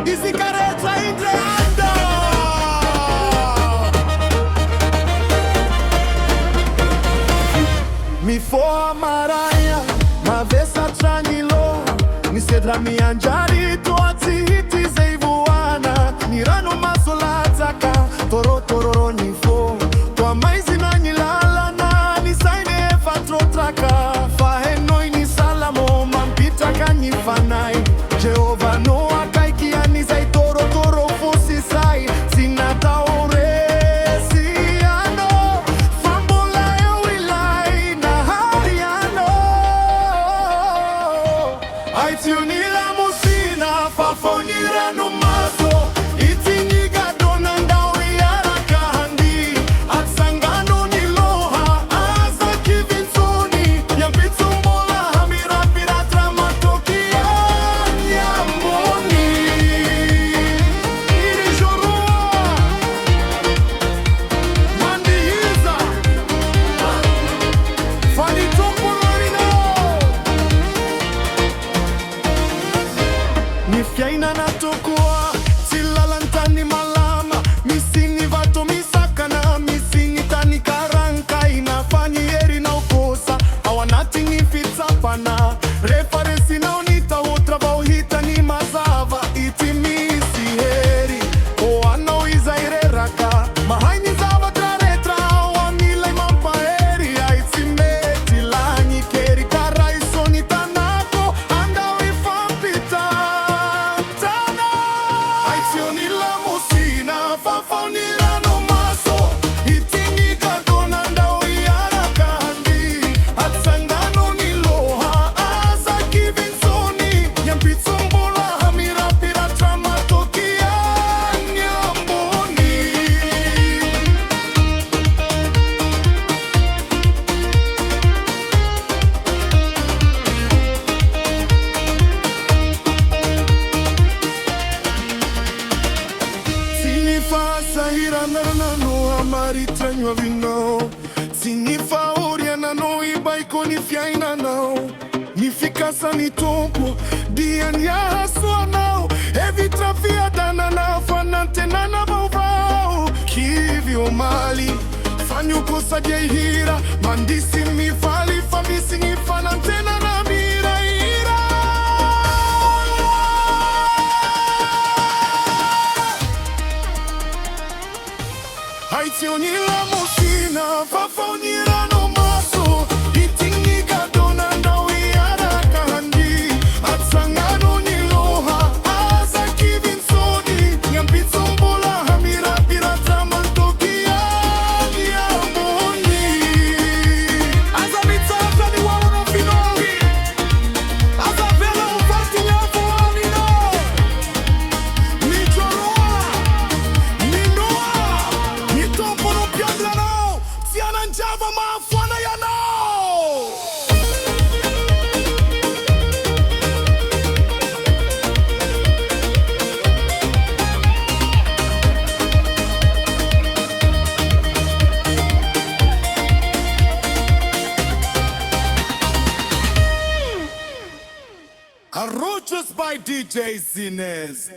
hizi kareta indeanda. Mi foa maraya, mavesa tranilo, mi sedra mi anjari toati hiti zeivuana, ni rano masolataka, toro tororo ni fo, tua maizi na nilala na ni saine fatro traka, fahenoi ni salamo mampita kanyi fanai, Jehova no akai kiani zai toro toro fosi sai, sinata Aitionila musina fafonira no maso itiniga donanda uyara kahandi atsangano niloha asa kivinsoni yampitsumbola hamira piratra matokia nyamboni irijorua mandiiza fanitopolorino Nifyaina na tokua, silalantani malama, misini vato misakana, misini tani karanka, inafanyi eri na ukosa, awanati nifitsapana, refaresi na unita utrava uhita ni mazava, itimisi heri, oana uizaireraka, mahaini zava traretra, wanila imampa heri, aitimeti lanyi keri, karaisoni tanako, anda uifampita. Aitionila musina fafonira no maso itiniga donanda uyara kahandi atsangano niloha asa kivinsoni yampitsumbola hamira piratra matokia nyamboni Sinifa sahira narnano amari tranywa vino Sinifa oriana no ibaiko nifyaina nao Nifikasa ni topo dian ya haswa nao Evi trafia dana na fanante na na bauvao Kivyo mali fanyu kosa jehira Mandisi mifali famisi nifanante na na mira ira Aitionila musina fafonira no maso itiniga donanda uyara kahandi atsangano niloha asa kivinsoni yampitsumbola hamira piratra mantokia nyamboni azamitata ni waono finongi azavela ufasti nyavuanino nichoroa ninoa Nitompolo piandrano, siana njava maafwana yano. Arrochos by DJ Zinez.